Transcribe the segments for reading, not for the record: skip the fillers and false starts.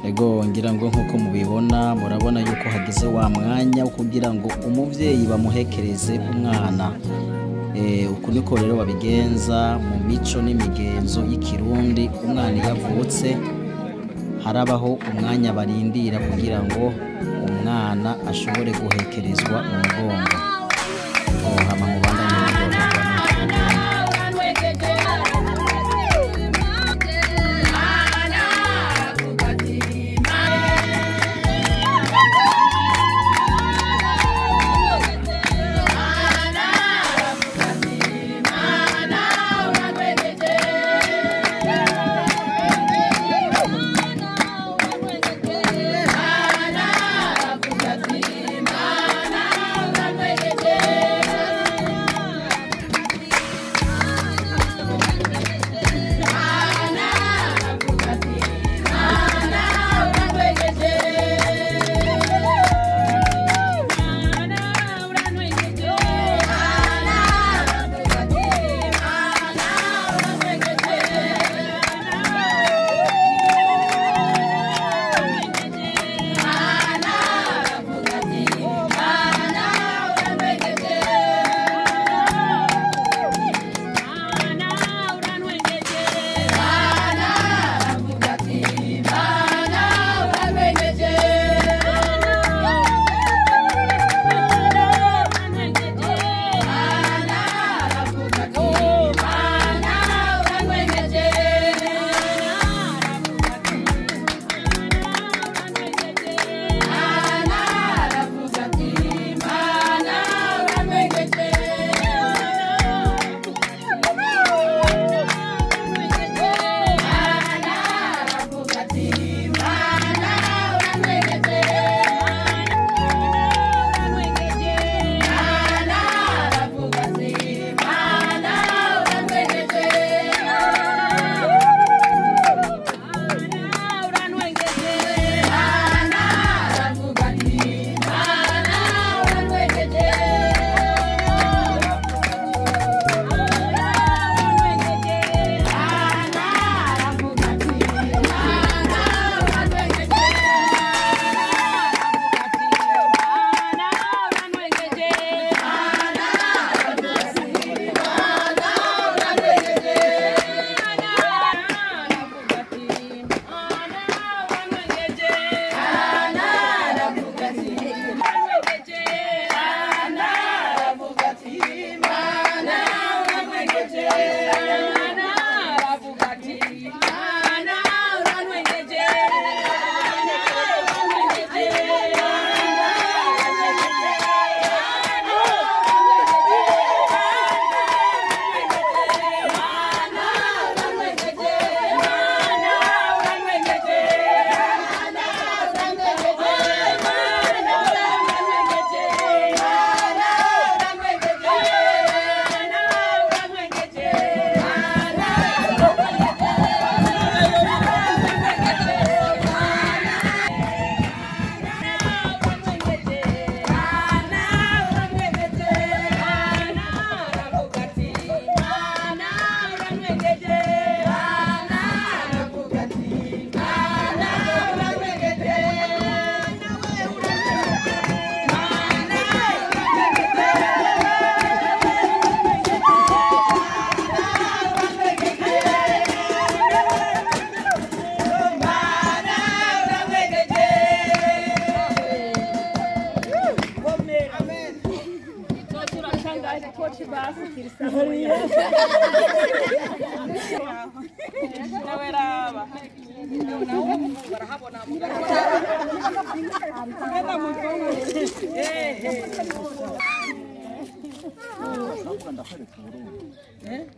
Ego ngira ngo nkuko mubibona murabona yuko hagize wa mwanya wo kugira ngo umuvyeyi bamuhekereze umwana. Uku niko rero babigenza mu mico n'imigenzo y'ikirundi. Umwana yavutse harabaho umwanya barindira kugira ngo umwana ashobore guhekerezwa mu mugongo. Hama mubandanye muryoherwa.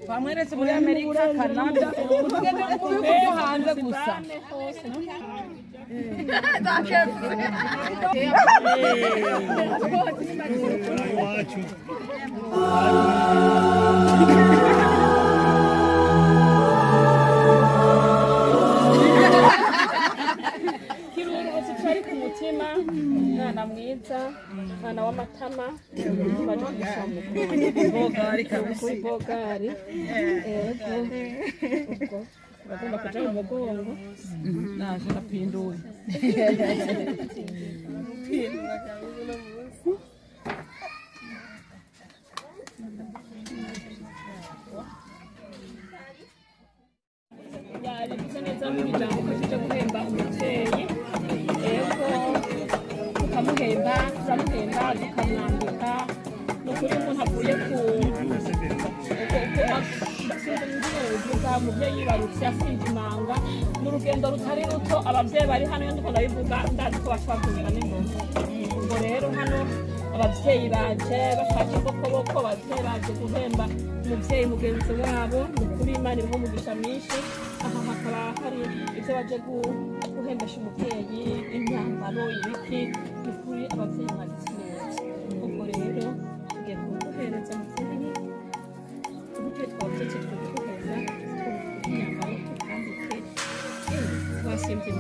Bamweretse muri Amerika, Canada, hanze gusa. Kirurutse cyari ku mutima, mwana mwiza, mwana w'amatama, baje gusoma bogari kabisa, bogari. Bagomba kuja mu mugongo, naje napinduye. Yabivuze neza mu ijambo ko tuje guhemba umuvyeyi, ego tukamuhemba, tukamwambika, nukuri umuntu avuye ku umuvyeyi yibarutse asinze imanga n'urugendo rutari ruto. Abavyeyi bari hano ndiko ndabivuga ndazi ko bashobora kugira n'ingoma. Ubwo rero hano abavyeyi baje bashaka ibokoboko, abavyeyi baje guhemba umuvyeyi mugenzi wabo, nukuri Imana iriho umugisha mwinshi. Aha hakaba hari ivyo baje guhembesha umuvyeyi, imyambaro, ibiki, nukuri abavyeyi mwagize neza. Ubwo rero tugiye kuguhereza muvyeyi uburyo twavutse tuguheza imyambaro tukambike twasimbye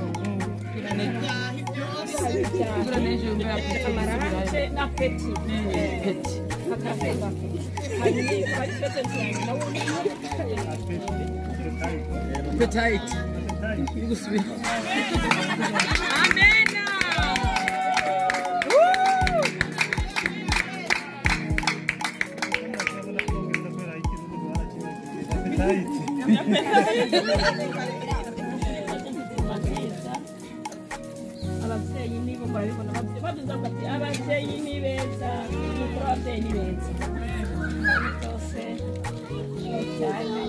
amaranje na peti akafemba petite gusubira. Amena. Abavyeyi nibo barabibona, abavyeyi ni beza, nuko abavyeyi ni beza byose cyane.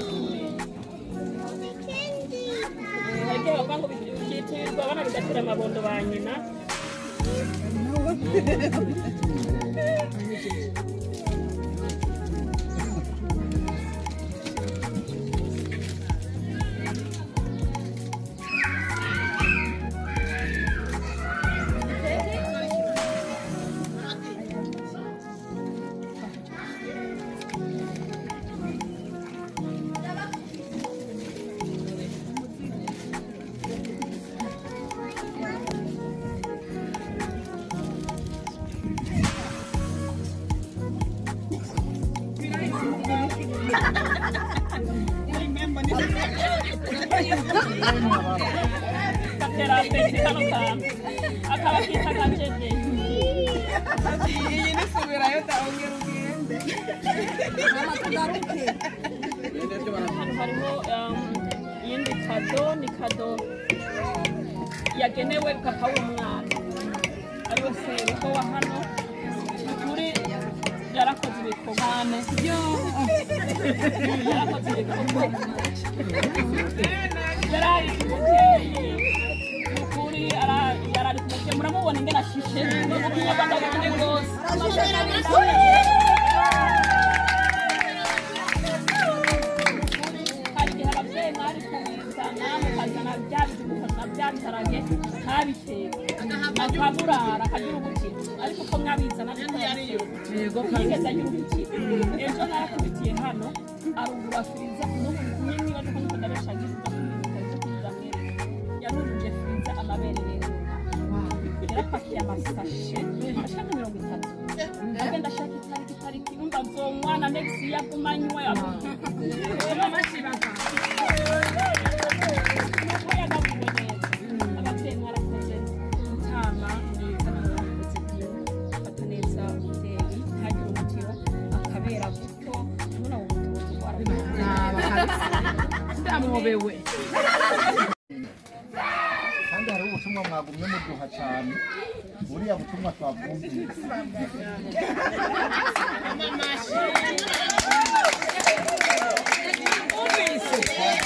Ariko bavuga ngo byitirirwa abana bigatera amabondo ba nyina. Harimo iyindi kado, ni kado yagenewe papa w'umwana ariwe seruko wa hano. Kuri yarakoze ibikorwa yarakoze ibikorwa yarari umuvyeyi kuri yarari kumuvyeyi, muramubona ingene ashishe n'umunyarwanda kandi rwose. Byabitarage ntabiteka akaburara akagira ubukire, ariko ko mwabizana yego yigeze agira ubukire. Ejo narakubitiye hano arugura firiza n'umunini waje ko ndaresha gisa yaruje firiza amabere rero yarapakiye amasashe ashaka 30 agenda ashaka itariki umva nzomwana next yagumanywa yamashibaga ndamubewe kandi hari ubutumwa mwagumye muduha cyane, buriya butumwa twavumbiye.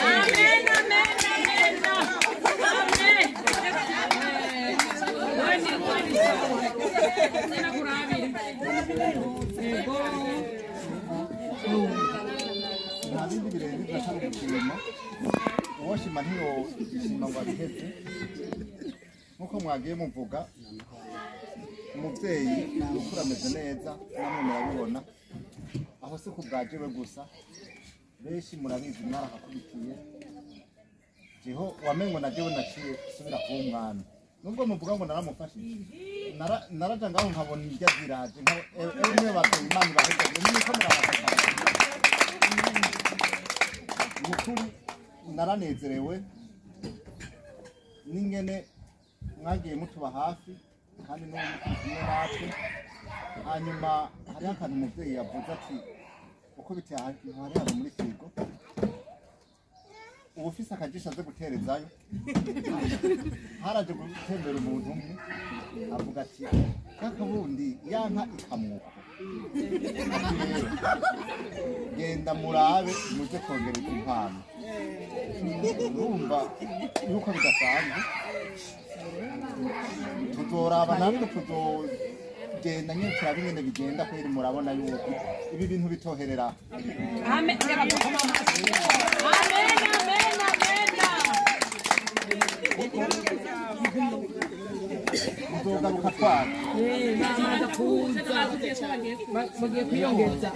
Amen, amen. ishima ngo abiheze nk'uko mwagiye muvuga umubyeyi ukura ameze neza namwe murabibona aho si ku bwajewe gusa benshi murabizi mwarahakurikiye jeho wamengo na jewe naciye subira kuba umwami nubwo muvuga ngo naramufashije naraja ngaho nkabona irya ziraje mwe bateye imana ibahagaze niko murabafasha mukuri naranezerewe n'ingene mwagiye mutuba hafi kandi n'ubu kumwe natwe hanyuma hariho akantu umubyeyi yavuze ati uko biteye hari hano muri firigo ubu ufise akajisho aze guterezayo haraje gutembera umuntu umwe avuga ati kakabundi yanka ikamuka ati rero genda murabe muze kongereza impano urumva yuko bidasanzwe tuzoraba natwe tuzogenda nyine turabe ingene bigenda kweri murabona yuko ibi bintu bitoherera amen tuzogaruka twara mugiye kwiyongeza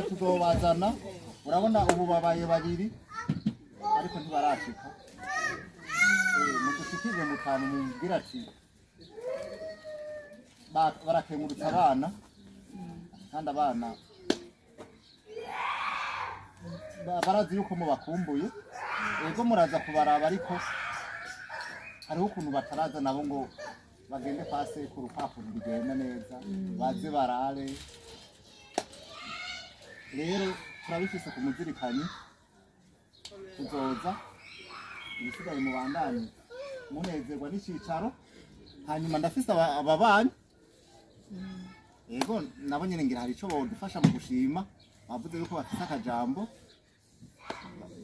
tuzobazana urabona ubu babaye babiri ariko ntibarashika mudushikije mutanu mubwira ati barakengurutsa abana kandi abana barazi yuko mubakumbuye ego muraza kubaraba ariko hariho ukuntu bataraza nabo ngo bagende kwa sekuru kakuru bigenda neza baze barare rero turabifise ku muzirikanyi tuzoza ibisigaye mu bandanye munezerwa n'icicaro hanyuma ndafise ababanyi ego nabo nyene ngira hari ico bodufasha mu gushima bavuze yuko bafise akajambo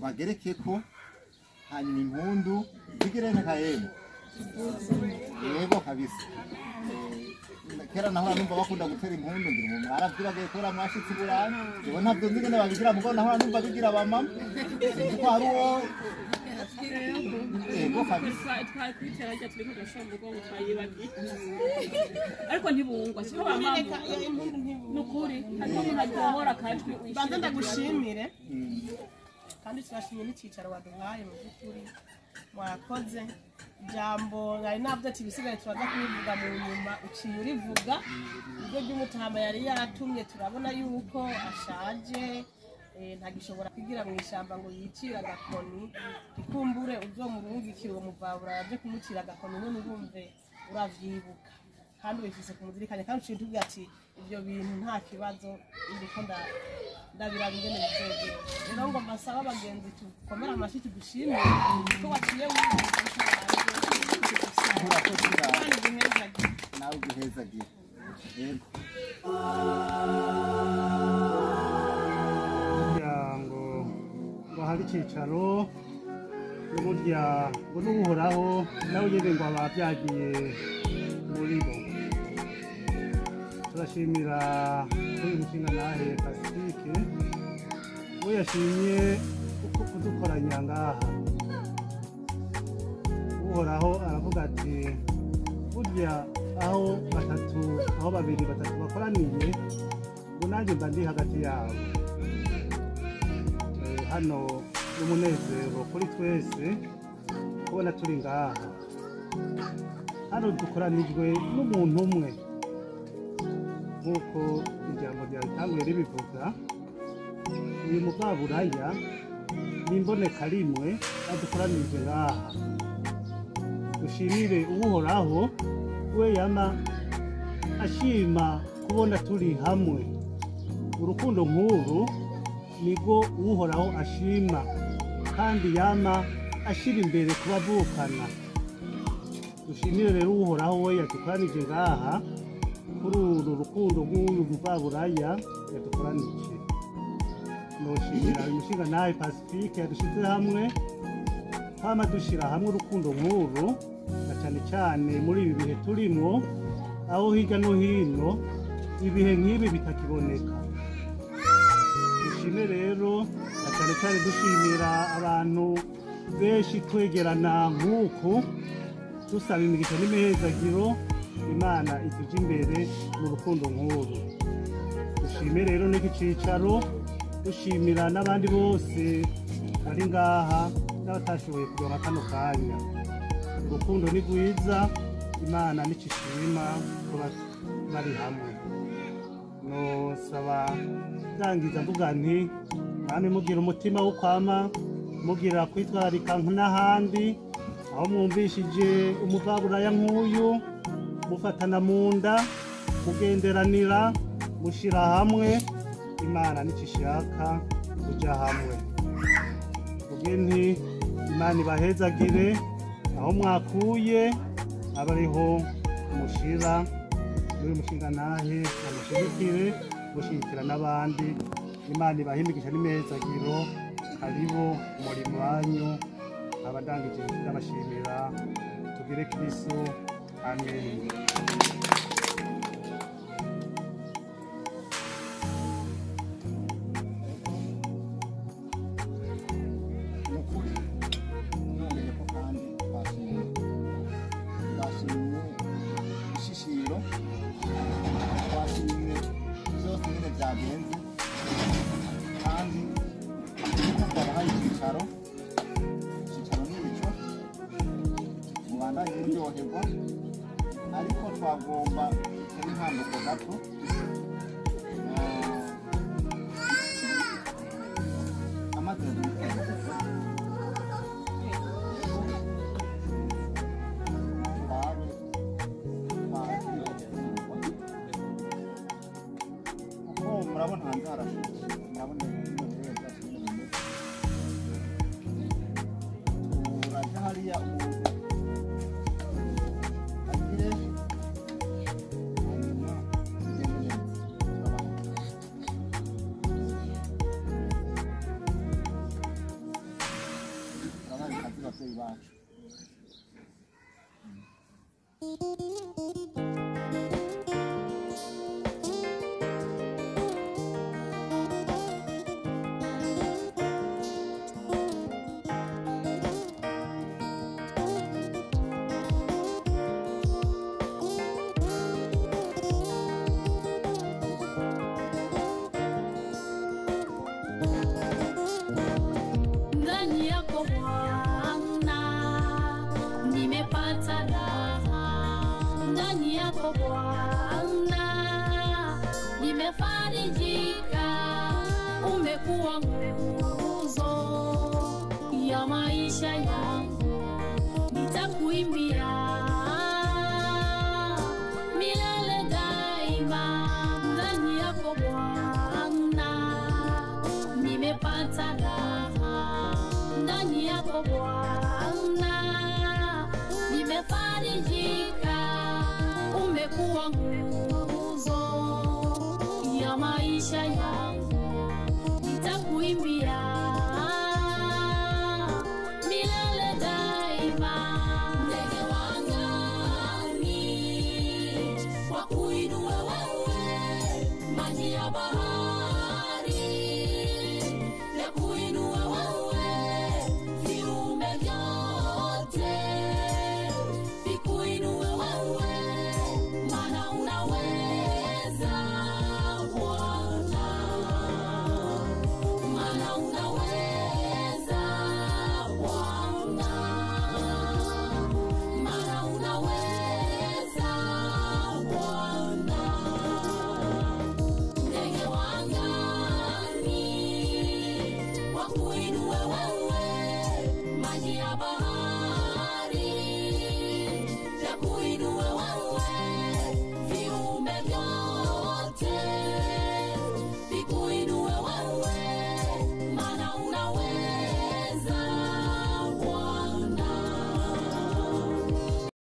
bagerekeko hanyuma impundu zigirene kayemu yego kabisa kera naho numva bakunda gutera impundu ngira umuntu aravyibagiye kora mwashitse burana jewe ntabyo nzi ngene babigira mugo naho numva bigira abamama sinzi ko hari uwo yego kabisa twari kwitera rya turi kudashobora ngo twayibagiye ariko ntibungwa siko bamama nukuri ariko umuntu aryohora kandi banza ndagushimire kandi turashimye n'icicaro waduhaye mu by'ukuri mwakoze ijambo nari navuze ati ibisigaye turaza kubivuga mu nyuma uciye urivuga ibyo by'umutama yari yatumye turabona yuko ashaje ntagishobora kwigira mu ishyamba ngo yicire agakoni ikumbure uzomurungikira uwo muvabura yaje kumutira agakoni none urumve uravyibuka kandi ubifise ku muzirikanye kandi uciye utubwira ati ibyo bintu nta kibazo ndiko ndabiraba ingene bizogenda rero ngo mbasaba abagenzi tukomere amashyi tugushimire ko waciye nawe uguhezagiye yego ngo hari icicaro n'uburya ngo n'uhoraho nawe nyene ngo abavyagiye muri bo turashimira kuri umushinga nahe Pacifique we yashimye uko kudukoranya ngaha uhoraho aravuga ati burya aho babiri batatu bakoraniye ngo nanjye mba ndi hagati yabo hano n'umunezero kuri twese kubona turi ngaha hano dukoranijwe n'umuntu umwe nk'uko ijambo rya ritanguye ribivuga uyu mukaburaya n'imboneka rimwe adukoranije ngaha dushimire uhoraho we yama ashima kubona turi hamwe urukundo nk'uru nibwo uhoraho ashima kandi yama ashira imbere kubavukana dushimire rero uhoraho we yadukoranije ngaha kuri uru rukundo rw'uyu muvaburaya yadukoranije noshimira umushinga nawe Pacifique yadushize hamwe twama dushira hamwe urukundo nk'uru na cyane cyane muri ibi bihe turimo aho hirya no hino ibihe nk'ibi bitakiboneka dushime rero cyane cyane dushimira abantu benshi twegerana nk'uku dusaba imigisha n'imihezagiro Imana ituje imbere mu rukundo nk'uru. Dushime rero n'iki cicaro, dushimira n'abandi bose bari ngaha n'abatashoboye kuronka kano kanya. Urukundo ni rwiza, Imana nicishima kuba bari hamwe. Nosaba ndangiza mvuga nti mwami mugira umutima wo kwama mugira kwitwararika n'ahandi aho mwumvishije umuvaburaya nk'uyu mufatana mu nda mugenderanira mushira hamwe Imana nicishaka kuja hamwe. Vuge nti Imana ibahezagire aho mwakuye abariho mushira muri mushinga nahe amushigikire gushigikira n'abandi. Imana ibahimigisha n'imezagiro haribo umurimo wanyu abandangije ndabashimira tugire Kristo amen. Byagenze kandi kumva bahaye icyicaro n'ibico mubandanye muryoherwa, ariko twagomba gukora intambuko gato amaze murabona hanze harashushe, murabona turaja hariya umuntu agire hanyuma tugende neza turabaye kazi bavyeyi bacu. Bwana, nimefarijika, umekuwa nguzo ya maisha yangu, nitakuimbia milele daima. Ndani yako Bwana, nimepata raha. Ndani yako Bwana, nimefarijika, umekuwa nguzo ya maisha yangu.